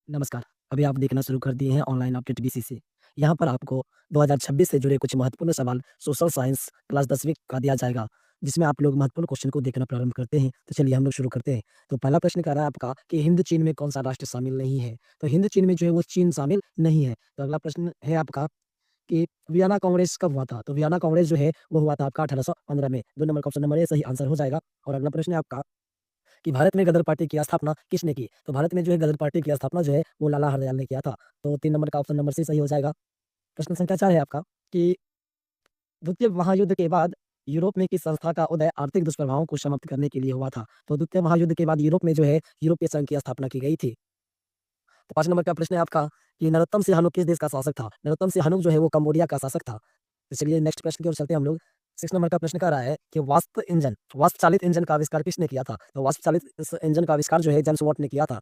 नमस्कार। अभी आप देखना शुरू कर दिए हैं ऑनलाइन अपडेट बीसीसी। यहाँ पर आपको 2026 से जुड़े कुछ महत्वपूर्ण सवाल सोशल साइंस क्लास 10वीं का दिया जाएगा, जिसमें आप लोग महत्वपूर्ण क्वेश्चन को देखना प्रारंभ करते हैं। तो चलिए हम लोग शुरू करते हैं। तो पहला प्रश्न कह रहा है आपका कि हिंद चीन में कौन-सा राष्ट्र शामिल नहीं है? तो हिंद चीन में जो है वो चीन शामिल नहीं है। तो अगला प्रश्न है आपका कि वियना कांग्रेस कब हुआ था? तो वियना कांग्रेस जो है वो हुआ था आपका 1815 में। 2 नंबर का ऑप्शन नंबर ए सही आंसर हो जाएगा। और अगला प्रश्न है आपका कि भारत में गदर पार्टी की स्थापना किसने की? तो भारत में जो है गदर पार्टी की स्थापना जो है वो लाला हरदयाल ने किया था। तो 3 नंबर का ऑप्शन नंबर सी सही हो जाएगा। प्रश्न संख्या 4 है आपका कि द्वितीय महायुद्ध के बाद यूरोप में किस संस्था का उदय आर्थिक दुष्प्रभावों को समाप्त करने के लिए हुआ था? तो द्वितीय महायुद्ध के बाद यूरोप में जो है यूरोपीय संघ की स्थापना की गई थी। तो 5 नंबर का प्रश्न है आपका कि नरोत्तम सिंहानुक किस देश का शासक था? नरोत्तम सिंहानुक जो है वो कंबोडिया का शासक था। तो चलिए नेक्स्ट प्रश्न की ओर चलते हैं हम लोग। 6 नंबर का प्रश्न कह रहा है कि वाष्प चालित इंजन का आविष्कार किसने किया था? तो वाष्प चालित इस इंजन का आविष्कार जो है जेम्स वाट ने किया था।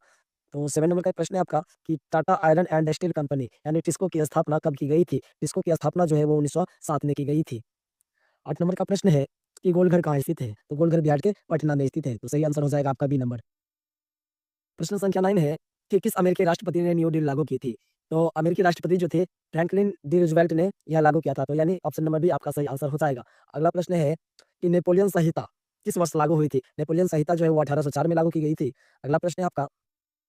तो 7 नंबर का प्रश्न है आपका कि Tata iron and steel company यानी टिस्को की स्थापना कब की गई थी? टिस्को की स्थापना जो है वो 1907 में की गई थी। 8 नंबर का प्रश्न है कि गोलघर कहाँ स्थित है? तो गोलघर बिहार के पटना में स्थित है। तो सही आंसर हो जाएगा आपका बी नंबर। प्रश्न संख्या 9 है कि किस अमेरिकी राष्ट्रपति ने न्यू डील लागू की थी? तो अमेरिकी राष्ट्रपति जो थे फ्रैंकलिन डी रूजवेल्ट ने यह लागू किया था। तो यानी ऑप्शन नंबर बी आपका सही आंसर हो जाएगा। अगला प्रश्न है कि नेपोलियन संहिता किस वर्ष लागू हुई थी? नेपोलियन संहिता जो है वो 1804 में लागू की गई थी। अगला प्रश्न है आपका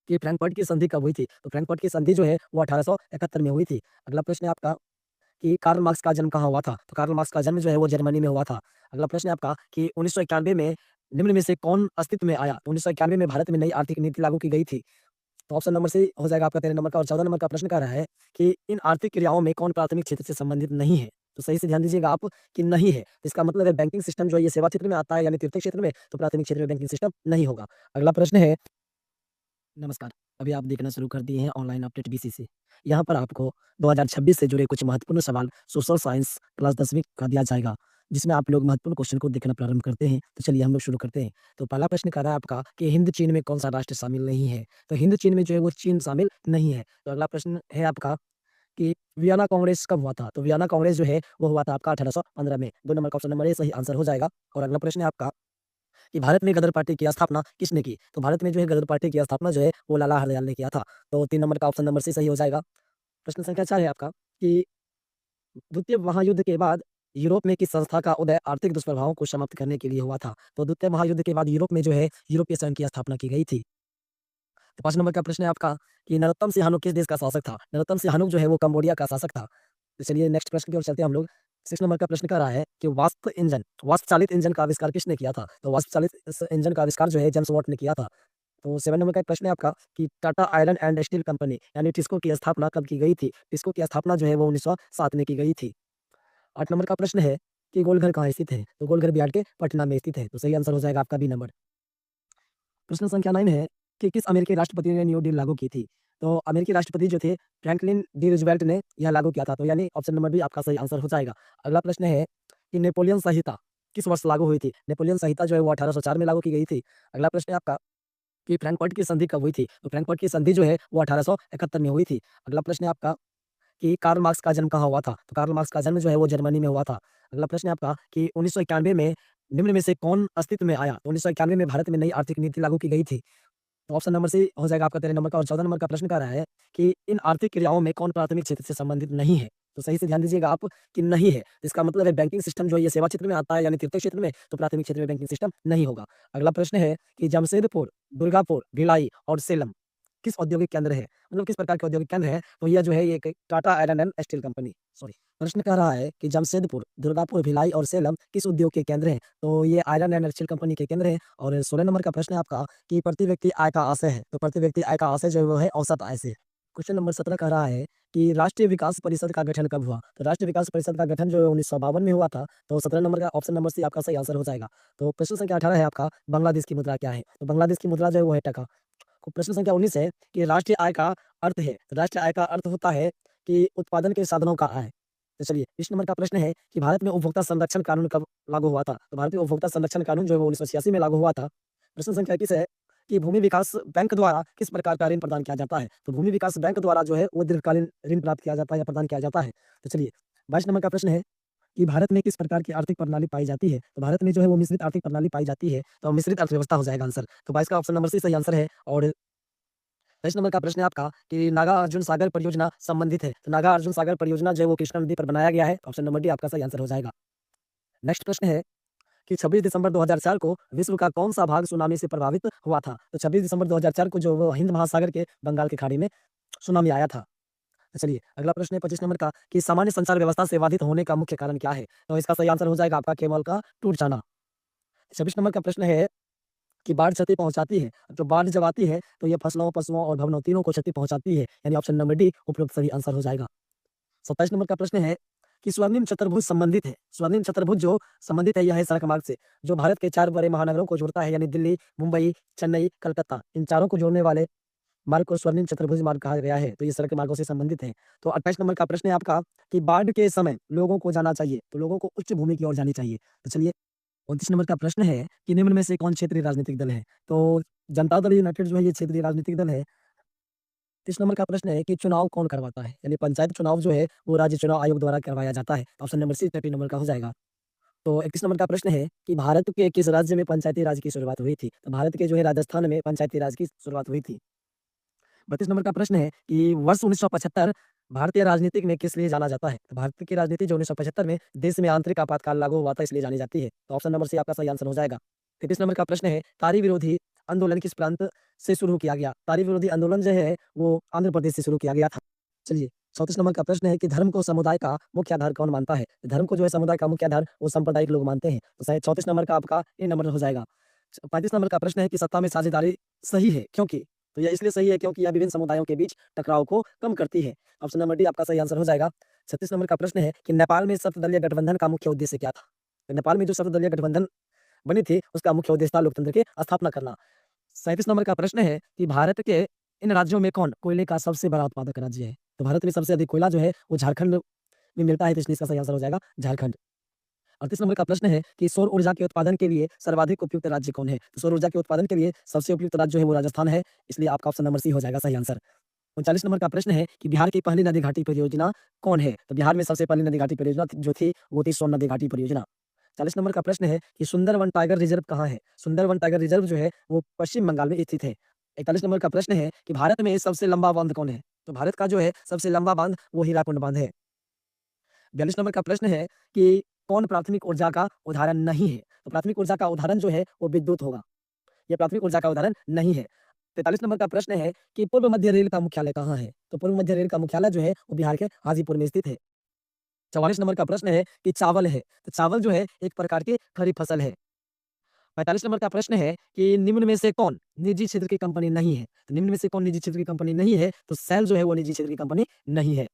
कि फ्रैंकफर्ट की संधि कब हुई थी? तो फ्रैंकफर्ट की संधि जो है वो 1871 में हुई थी। अगला प्रश्न है आपका कि कार्ल मार्क्स का जन्म कहाँ हुआ था? तो कार्ल मार्क्स का जन्म जो है वो जर्मनी में हुआ था। अगला प्रश्न है आपका कि 1991 में निम्न में से कौन अस्तित्व में आया? तो 1991 में भारत में नई आर्थिक नीति लागू की गई थी। तो ऑप्शन नंबर सी हो जाएगा आपका 13 नंबर का। और 14 नंबर का प्रश्न कह रहा है कि इन आर्थिक क्रियाओं में कौन प्राथमिक क्षेत्र से संबंधित नहीं है? तो सही से ध्यान दीजिएगा आप कि नहीं है। तो इसका मतलब है बैंकिंग सिस्टम जो है ये सेवा क्षेत्र में आता है यानी तृतीय क्षेत्र में, तो प्राथमिक क्षेत्र में बैंकिंग सिस्टम नहीं होगा। अगला प्रश्न है नमस्कार। अभी आप देखना शुरू कर दिए हैं ऑनलाइन अपडेट बीसीसी। यहाँ पर आपको 2026 से जुड़े कुछ महत्वपूर्ण सवाल सोशल साइंस क्लास 10वीं का दिया जाएगा, जिसमें आप लोग महत्वपूर्ण क्वेश्चन को देखना प्रारंभ करते हैं। तो चलिए हम लोग शुरू करते हैं। तो पहला प्रश्न कह रहा है आपका कि हिंद चीन में कौन-सा राष्ट्र शामिल नहीं है? तो हिंद चीन में जो है वो चीन शामिल नहीं है। तो अगला प्रश्न है आपका कि वियना कांग्रेस कब हुआ था? तो वियना कांग्रेस जो है वो हुआ था आपका 1815 में। 2 नंबर का ऑप्शन नंबर ए सही आंसर हो जाएगा। और अगला प्रश्न है आपका कि भारत में गदर पार्टी की स्थापना किसने की? तो भारत में जो है गदर पार्टी की स्थापना जो है वो लाला हरदयाल ने किया था। तो 3 नंबर का ऑप्शन नंबर सी सही हो जाएगा। प्रश्न संख्या 4 है आपका कि द्वितीय महायुद्ध के बाद यूरोप में किस संस्था का उदय आर्थिक दुष्प्रभावों को समाप्त करने के लिए हुआ था? तो द्वितीय महायुद्ध के बाद यूरोप में जो है यूरोपीय संघ की स्थापना की गई थी। तो 5 नंबर का प्रश्न है आपका कि नरोत्तम सिंहानुक किस देश का शासक था? नरोत्तम सिंहानुक जो है वो कंबोडिया का शासक था। तो चलिए नेक्स्ट प्रश्न की ओर चलते हैं हम लोग। 6 नंबर का प्रश्न कह रहा है कि वाष्प चालित इंजन का आविष्कार किसने किया था? तो वाष्प चालित इस इंजन का आविष्कार जो है जेम्स वाट ने किया था। तो 7 नंबर का एक प्रश्न है आपका कि Tata iron and steel company यानी टिस्को की स्थापना कब की गई थी? टिस्को की स्थापना जो है वो 1907 में की गई थी। 8 नंबर का प्रश्न है कि गोलघर कहाँ स्थित है? तो गोलघर बिहार के पटना में स्थित है। तो सही आंसर हो जाएगा आपका बी नंबर। प्रश्न संख्या 9 है कि किस अमेरिकी राष्ट्रपति ने न्यू डील लागू की थी? तो अमेरिकी राष्ट्रपति जो थे फ्रैंकलिन डी रूजवेल्ट ने यह लागू किया था। तो यानी ऑप्शन नंबर बी आपका सही आंसर हो जाएगा। अगला प्रश्न है कि नेपोलियन संहिता किस वर्ष लागू हुई थी? नेपोलियन संहिता जो है वो 1804 में लागू की गई थी। अगला प्रश्न है आपका कि फ्रैंकफर्ट की संधि कब हुई थी? तो फ्रैंकफर्ट की संधि जो है वो 1871 में हुई थी। अगला प्रश्न है आपका कि कार्ल मार्क्स का जन्म कहाँ हुआ था? तो कार्ल मार्क्स का जन्म जो है वो जर्मनी में हुआ था। अगला प्रश्न है आपका कि 1991 में निम्न में से कौन अस्तित्व में आया? तो 1991 में भारत में नई आर्थिक नीति लागू की गई थी। तो ऑप्शन नंबर सी हो जाएगा आपका 13 नंबर का। और 14 नंबर का प्रश्न कह रहा है कि इन आर्थिक क्रियाओं में कौन प्राथमिक क्षेत्र से संबंधित नहीं है? तो सही से ध्यान दीजिएगा आप कि नहीं है। इसका मतलब है बैंकिंग सिस्टम जो है ये सेवा क्षेत्र में आता है यानी तृतीय क्षेत्र में, तो प्राथमिक क्षेत्र में बैंकिंग सिस्टम नहीं होगा। अगला प्रश्न है कि जमशेदपुर, दुर्गापुर, भिलाई और सेलम किस औद्योगिक केंद्र है? मतलब किस प्रकार के औद्योगिक केंद्र है? तो यह जो है ये एक Tata iron and steel company sorry प्रश्न कह रहा है कि जमशेदपुर, दुर्गापुर, भिलाई और सेलम किस उद्योग के केंद्र हैं? तो ये आयरन एंड स्टील कंपनी के केंद्र हैं। और 16 नंबर का प्रश्न है आपका कि प्रति व्यक्ति आय का आशय है। तो प्रति व्यक्ति आय का आशय जो है वो है औसत आय से। क्वेश्चन नंबर 17 कह रहा है कि राष्ट्रीय विकास परिषद का गठन कब हुआ? तो राष्ट्रीय विकास परिषद का गठन जो है 1952 में हुआ था। तो 17 नंबर का ऑप्शन नंबर सी आपका सही आंसर हो जाएगा। तो प्रश्न संख्या 18 है आपका बांग्लादेश की मुद्रा क्या है? तो बांग्लादेश की मुद्रा जो है वो है टका। प्रश्न संख्या 19 है कि राष्ट्रीय आय का अर्थ है। तो राष्ट्रीय आय का अर्थ होता है कि उत्पादन के साधनों का आय। तो चलिए 20 नंबर का प्रश्न है कि भारत में उपभोक्ता संरक्षण कानून कब लागू हुआ था? तो भारत में उपभोक्ता संरक्षण कानून जो है वो 1986 में लागू हुआ था। प्रश्न संख्या 21 है कि भूमि विकास बैंक द्वारा किस प्रकार का ऋण प्रदान किया जाता है? तो भूमि विकास बैंक द्वारा जो है वो दीर्घकालीन ऋण प्राप्त किया जाता है या प्रदान किया जाता है। तो चलिए 22 नंबर का प्रश्न है कि भारत में किस प्रकार की आर्थिक प्रणाली पाई जाती है? तो भारत में जो है वो मिश्रित आर्थिक प्रणाली पाई जाती है। तो मिश्रित अर्थव्यवस्था हो जाएगा आंसर। तो 22 का ऑप्शन नंबर सी सही आंसर है। और 23 नंबर का प्रश्न है आपका कि नागार्जुन सागर परियोजना संबंधित है। तो नागार्जुन सागर परियोजना जो है वो कृष्णा नदी पर बनाया गया है। ऑप्शन नंबर डी आपका सही आंसर हो जाएगा। नेक्स्ट प्रश्न है कि 26 दिसंबर 2004 को विश्व का कौन-सा भाग सुनामी से प्रभावित हुआ था? तो 26 दिसंबर 2004 को जो वो हिंद महासागर के बंगाल की खाड़ी में सुनामी आया था। तो चलिए अगला प्रश्न है 25 नंबर का कि सामान्य संचार व्यवस्था से बाधित होने का मुख्य कारण क्या है? तो इसका सही आंसर हो जाएगा आपका केबल का टूट जाना। 26 नंबर का प्रश्न है कि बाढ़ क्षति पहुँचाती है। तो बाढ़ जब आती है तो ये फसलों, पशुओं और भवनों तीनों को क्षति पहुँचाती है। यानी ऑप्शन नंबर डी उपरोक्त सही आंसर हो जाएगा। 27 नंबर का प्रश्न है कि स्वर्णिम चतुर्भुज संबंधित है। स्वर्णिम चतुर्भुज जो संबंधित है यह है सड़क मार्ग से, जो भारत के 4 बड़े महानगरों को जोड़ता है यानी दिल्ली, मुंबई, चेन्नई, कलकत्ता। इन चारों को जोड़ने वाले मार्ग को स्वर्णिम चतुर्भुज मार्ग कहा गया है। तो ये सड़क मार्गों से संबंधित है। तो 28 नंबर का प्रश्न है आपका कि बाढ़ के समय लोगों को जाना चाहिए, तो लोगों को उच्च भूमि की ओर जानी चाहिए। तो चलिए 29 नंबर का प्रश्न है कि निम्न में से कौन क्षेत्रीय राजनीतिक दल है? तो जनता दल यूनाइटेड जो है ये क्षेत्रीय राजनीतिक दल है। 30 नंबर का प्रश्न है कि चुनाव कौन करवाता है? यानी पंचायत चुनाव जो है वो राज्य चुनाव आयोग द्वारा करवाया जाता है। ऑप्शन नंबर सी 30 नंबर का हो जाएगा। तो 31 नंबर का प्रश्न है कि भारत के किस राज्य में पंचायती राज की शुरुआत हुई थी? तो भारत के जो है राजस्थान में पंचायती राज की शुरुआत हुई थी। 32 नंबर का प्रश्न है कि वर्ष 1975 भारतीय राजनीति में किस लिए जाना जाता है? तो भारत की राजनीति जो 1975 में देश में आंतरिक आपातकाल लागू हुआ था इसलिए जानी जाती है। तो ऑप्शन नंबर सी आपका सही आंसर हो जाएगा। 33 नंबर का प्रश्न है तारी विरोधी आंदोलन किस प्रांत से शुरू किया गया? तारी विरोधी आंदोलन जो है वो आंध्र प्रदेश से शुरू किया गया था। चलिए 34 नंबर का प्रश्न है कि धर्म को समुदाय का मुख्य आधार कौन मानता है? धर्म को जो है समुदाय का मुख्य आधार वो सांप्रदायिक लोग मानते हैं। तो शायद 34 नंबर का आपका ए नंबर हो जाएगा। 35 नंबर का प्रश्न है कि सत्ता में साझेदारी सही है, क्योंकि? तो यह इसलिए सही है क्योंकि यह विभिन्न समुदायों के बीच टकराव को कम करती है। ऑप्शन नंबर डी आपका सही आंसर हो जाएगा। 36 नंबर का प्रश्न है कि नेपाल में सर्वदलीय गठबंधन का मुख्य उद्देश्य क्या था? तो नेपाल में जो सर्वदलीय गठबंधन बनी थी उसका मुख्य उद्देश्य था लोकतंत्र की स्थापना करना। 37 नंबर का प्रश्न है कि भारत के इन राज्यों में कौन कोयले का सबसे बड़ा उत्पादक राज्य है? तो भारत में सबसे अधिक कोयला जो है वो झारखंड में मिलता है, तो इसलिए इसका सही आंसर हो जाएगा झारखंड। 38 नंबर का प्रश्न है कि सौर ऊर्जा के उत्पादन के लिए सर्वाधिक उपयुक्त राज्य कौन है? तो सौर ऊर्जा के उत्पादन के लिए सबसे उपयुक्त राज्य जो है वो राजस्थान है, इसलिए आपका ऑप्शन नंबर सी हो जाएगा सही आंसर। 39 नंबर का प्रश्न है कि बिहार की पहली नदी घाटी परियोजना कौन है? तो बिहार में सबसे पहली नदी घाटी परियोजना जो थी वो थी सोन नदी घाटी परियोजना। 40 नंबर का प्रश्न है कि सुंदरवन टाइगर रिजर्व कहाँ है? सुंदरवन टाइगर रिजर्व जो है वो पश्चिम बंगाल में स्थित है। 41 नंबर का प्रश्न है कि भारत में सबसे लंबा बांध कौन है? तो भारत का जो है सबसे लंबा बांध वो हीराकुंड बांध है। 42 नंबर का प्रश्न है कि कौन प्राथमिक ऊर्जा का उदाहरण नहीं है? तो प्राथमिक ऊर्जा का उदाहरण जो है वो विद्युत होगा। ये प्राथमिक ऊर्जा का उदाहरण नहीं है। 43 नंबर का प्रश्न है कि पूर्व मध्य रेल का मुख्यालय कहाँ है? तो पूर्व मध्य रेल का मुख्यालय जो है वो बिहार के हाजीपुर में स्थित है। 44 नंबर का प्रश्न है कि चावल है, तो चावल जो है एक प्रकार की खरीफ फसल है। 45 नंबर का प्रश्न है कि निम्न में से कौन निजी क्षेत्र की कंपनी नहीं है? तो निम्न में से कौन निजी क्षेत्र की कंपनी नहीं है? तो सेल जो है वो निजी क्षेत्र की कंपनी नहीं है।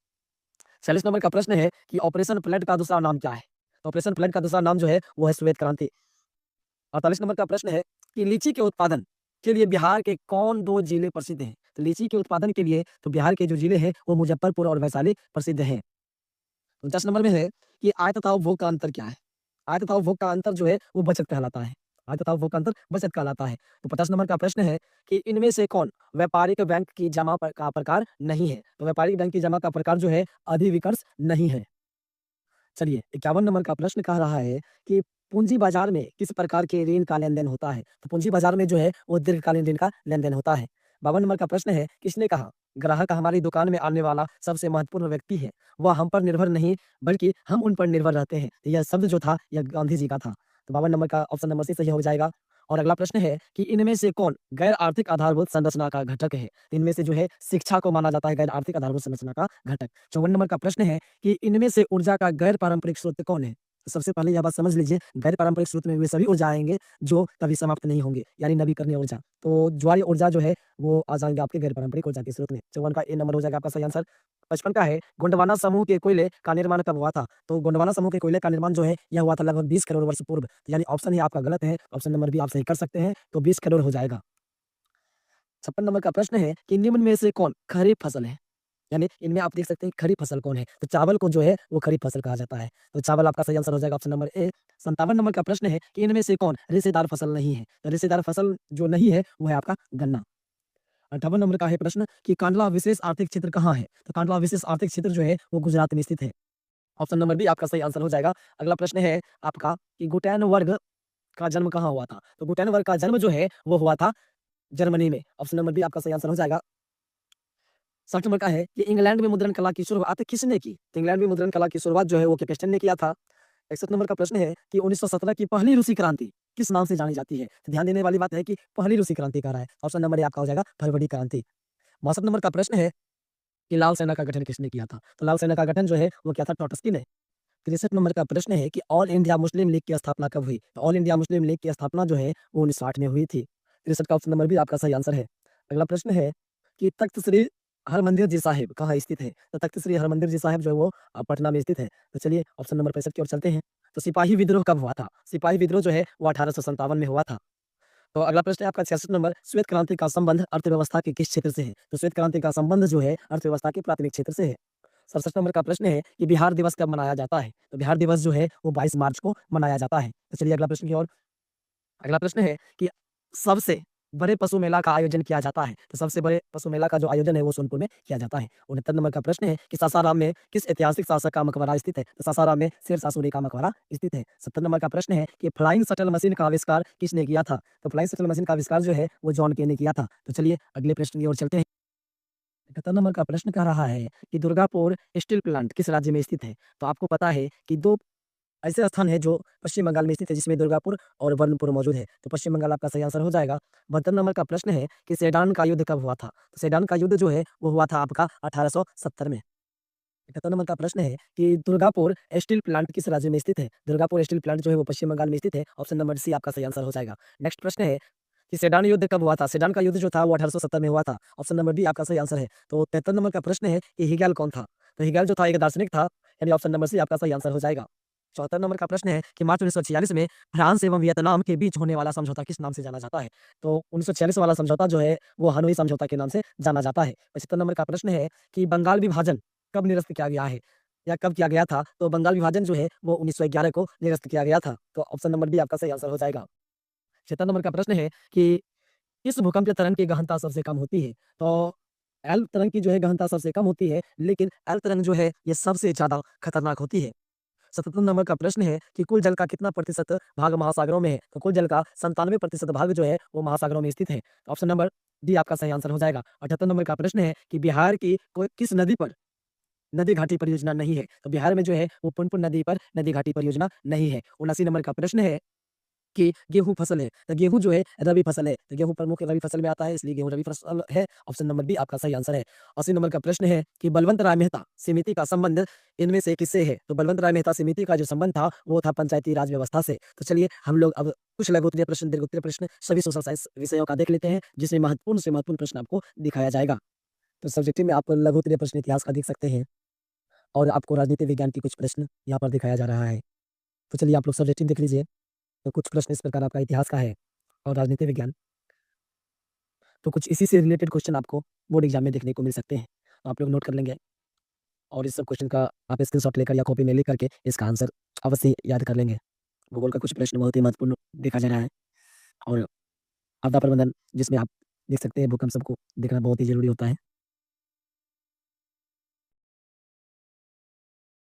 46 नंबर का प्रश्न है कि ऑपरेशन फ्लड का दूसरा नाम क्या है? तो ऑपरेशन फ्लड का दूसरा नाम जो है वो है श्वेत क्रांति। 48 नंबर का प्रश्न है कि लीची के उत्पादन के लिए बिहार के कौन 2 जिले प्रसिद्ध हैं? तो लीची के उत्पादन के लिए तो बिहार के जो जिले हैं वो मुजफ्फरपुर और वैशाली प्रसिद्ध हैं। 49 नंबर में है कि आय तथा उपभोग का अंतर क्या है? आय तथा उपभोग का अंतर जो है वो बचत कहलाता है। आय तथा उपभोग का अंतर बचत कहलाता है। तो 50 नंबर का प्रश्न है कि इनमें से कौन व्यापारिक बैंक की जमा का प्रकार नहीं है? तो व्यापारिक बैंक की जमा का प्रकार जो है अधिविकर्ष नहीं है। चलिए 51 नंबर का प्रश्न कह रहा है कि पूंजी बाजार में किस प्रकार के ऋण का लेन-देन होता है? तो पूंजी बाजार में जो है वो दीर्घकालीन ऋण का लेन-देन होता है। 52 नंबर का प्रश्न है किसने कहा ग्राहक हमारी दुकान में आने वाला सबसे महत्वपूर्ण व्यक्ति है। वह हम पर निर्भर नहीं बल्कि हम उन पर निर्भर रहते हैं। यह शब्द जो था यह गांधी जी का था। तो 52 नंबर का ऑप्शन नंबर सी सही हो जाएगा। और अगला प्रश्न है कि इनमें से कौन गैर आर्थिक आधारभूत संरचना का घटक है? इनमें से जो है शिक्षा को माना जाता है गैर आर्थिक आधारभूत संरचना का घटक। 54 नंबर का प्रश्न है कि इनमें से ऊर्जा का गैर पारंपरिक स्रोत कौन है? तो सबसे पहले यह बात समझ लीजिए गैर पारंपरिक स्रोत में वे सभी ऊर्जा आएँगे जो कभी समाप्त नहीं होंगे, यानी नवीकरणीय ऊर्जा। तो ज्वारीय ऊर्जा जो है वो आ जाएँगे आपके गैर पारंपरिक ऊर्जा के स्रोत में। 54 का ए नंबर हो जाएगा आपका सही आंसर। 55 का है गोंडवाना समूह के कोयले का निर्माण कब हुआ था? तो गोंडवाना समूह के कोयले का निर्माण जो है यह हुआ था लगभग 20 करोड़ वर्ष पूर्व। यानी ऑप्शन ही आपका गलत है, ऑप्शन नंबर बी आप सही कर सकते हैं, तो 20 करोड़ हो जाएगा। 56 नंबर का प्रश्न है कि निम्न में से कौन खरीफ फसल है? यानी इनमें आप देख सकते हैं खरीफ फसल कौन है? तो चावल को जो है वो खरीफ फसल कहा जाता है। तो चावल आपका सही आंसर हो जाएगा ऑप्शन नंबर ए। 57 नंबर का प्रश्न है कि इनमें से कौन रेशेदार फसल नहीं है? तो रेशेदार फसल जो नहीं है वो है आपका गन्ना। 58 नंबर का है प्रश्न कि कांडला विशेष आर्थिक क्षेत्र कहाँ है? तो कांडला विशेष आर्थिक क्षेत्र जो है वो गुजरात में स्थित है। ऑप्शन नंबर बी आपका सही आंसर हो जाएगा। अगला प्रश्न है आपका कि गुटेनबर्ग का जन्म कहाँ हुआ था? तो गुटेनबर्ग का जन्म जो है वो हुआ था जर्मनी में। ऑप्शन नंबर बी आपका सही आंसर हो जाएगा। 60 नंबर का है कि इंग्लैंड में मुद्रण कला की शुरुआत किसने की? तो इंग्लैंड में मुद्रण कला की शुरुआत जो है वो कैपेस्टन ने किया था। 61 नंबर का प्रश्न है कि 1917 की पहली रूसी क्रांति किस नाम से जानी जाती है? तो ध्यान देने वाली बात है कि पहली रूसी क्रांति कह रहा है। ऑप्शन नंबर ए आपका हो जाएगा फरवरी क्रांति। 62 नंबर का प्रश्न है कि लाल सेना का गठन किसने किया था? तो लाल सेना का गठन जो है वो किया था ट्रॉट्स्की ने। 63 नंबर का प्रश्न है कि ऑल इंडिया मुस्लिम लीग की स्थापना कब हुई? तो ऑल इंडिया मुस्लिम लीग की स्थापना जो है वो 1960 में हुई थी। 63 का ऑप्शन नंबर भी आपका सही आंसर है। अगला प्रश्न है कि तख्त श्री हरमंदिर जी साहिब कहाँ स्थित है? तो तख्त श्री हरमंदिर जी साहिब जो है वो पटना में स्थित है। तो चलिए ऑप्शन नंबर 65 की ओर चलते हैं। तो सिपाही विद्रोह कब हुआ था? सिपाही विद्रोह जो है वो 1857 में हुआ था। तो अगला प्रश्न है आपका 66 नंबर, श्वेत क्रांति का संबंध अर्थव्यवस्था के किस क्षेत्र से है? तो श्वेत क्रांति का संबंध जो है अर्थव्यवस्था के प्राथमिक क्षेत्र से है। 67 नंबर का प्रश्न है कि बिहार दिवस कब मनाया जाता है? तो बिहार दिवस जो है वो 22 मार्च को मनाया जाता है। तो चलिए अगला प्रश्न की ओर। अगला प्रश्न है कि सबसे बड़े पशु मेला का आयोजन किया जाता है। तो सबसे बड़े पशु मेला का जो आयोजन है वो सोनपुर में किया जाता है। 69 नंबर का प्रश्न है कि सासाराम में किस ऐतिहासिक शासक का मकबरा स्थित है? तो सासाराम में शेरशाह सूरी का मकबरा स्थित है। 70 नंबर का प्रश्न है कि फ्लाइंग शटल मशीन का आविष्कार किसने किया था? तो फ्लाइंग शटल मशीन का आविष्कार जो है वो जॉन के ने किया था। तो चलिए अगले प्रश्न की ओर चलते हैं। 71 नंबर का प्रश्न कह रहा है कि दुर्गापुर स्टील प्लांट किस राज्य में स्थित है? तो आपको पता है कि 2 ऐसे स्थान है जो पश्चिम बंगाल में स्थित है जिसमें दुर्गापुर और बर्नपुर मौजूद है। तो पश्चिम बंगाल आपका सही आंसर हो जाएगा। 72 नंबर का प्रश्न है कि सेडान का युद्ध कब हुआ था? तो सेडान का युद्ध जो है वो हुआ था आपका 1870 में। 71 नंबर का प्रश्न है कि दुर्गापुर स्टील प्लांट किस राज्य में स्थित है? दुर्गापुर स्टील प्लांट जो है वो पश्चिम बंगाल में स्थित है। ऑप्शन नंबर सी आपका सही आंसर हो जाएगा। नेक्स्ट प्रश्न है कि सेडान युद्ध कब हुआ था? सेडान का युद्ध जो था वो 1870 में हुआ था। ऑप्शन नंबर डी आपका सही आंसर है। तो 73 नंबर का प्रश्न है कि हिगैल कौन था? तो हिगैल जो था एक दार्शनिक था, यानी ऑप्शन नंबर सी आपका सही आंसर हो जाएगा। 74 नंबर का प्रश्न है कि मार्च 1946 में फ्रांस एवं वियतनाम के बीच होने वाला समझौता किस नाम से जाना जाता है? तो 1946 वाला समझौता जो है वो हनोई समझौता के नाम से जाना जाता है। 75 नंबर का प्रश्न है कि बंगाल विभाजन कब निरस्त किया गया है या कब किया गया था? तो बंगाल विभाजन जो है वो 1911 को निरस्त किया गया था। तो ऑप्शन नंबर बी आपका सही आंसर हो जाएगा। 76 नंबर का प्रश्न है कि किस भूकंपीय तरंग की गहनता सबसे कम होती है? तो एल तरंग की जो है गहनता सबसे कम होती है, लेकिन एल तरंग जो है ये सबसे ज़्यादा खतरनाक होती है। 77 नंबर का प्रश्न है कि कुल जल का कितना प्रतिशत भाग महासागरों में है? तो कुल जल का 97% भाग जो है वो महासागरों में स्थित है। ऑप्शन नंबर डी आपका सही आंसर हो जाएगा। 78 नंबर का प्रश्न है कि बिहार की कोई किस नदी पर नदी घाटी परियोजना नहीं है? तो बिहार में जो है वो पुनपुन नदी पर नदी घाटी परियोजना नहीं है। 79 नंबर का प्रश्न है कि गेहूँ फसल है, तो गेहूँ जो है रबी फसल है, तो गेहूँ प्रमुख रबी फसल में आता है, इसलिए गेहूँ रबी फसल है। ऑप्शन नंबर बी आपका सही आंसर है। 80 नंबर का प्रश्न है कि बलवंत राय मेहता समिति का संबंध इनमें से किससे है? तो बलवंत राय मेहता समिति का जो संबंध था वो था पंचायती राज व्यवस्था से। तो चलिए हम लोग अब कुछ लघु उत्तरीय प्रश्न, दीर्घ उत्तरीय प्रश्न सभी सोशल साइंस विषयों का देख लेते हैं, जिसमें महत्वपूर्ण से महत्वपूर्ण प्रश्न आपको दिखाया जाएगा। तो सब्जेक्टिव में आप लघु उत्तरीय प्रश्न इतिहास का देख सकते हैं और आपको राजनीति विज्ञान के कुछ प्रश्न यहाँ पर दिखाया जा रहा है। तो चलिए आप लोग सब्जेक्टिव देख लीजिए। तो कुछ प्रश्न इस प्रकार आपका इतिहास का है और राजनीति विज्ञान। तो कुछ इसी से रिलेटेड क्वेश्चन आपको बोर्ड एग्जाम में देखने को मिल सकते हैं। तो आप लोग नोट कर लेंगे और इस सब क्वेश्चन का आप स्क्रीनशॉट लेकर या कॉपी में लिख करके इसका आंसर अवश्य याद कर लेंगे। भूगोल का कुछ प्रश्न बहुत ही महत्वपूर्ण देखा जा रहा है और आपदा प्रबंधन जिसमें आप देख सकते हैं भूकंप सबको देखना बहुत ही ज़रूरी होता है।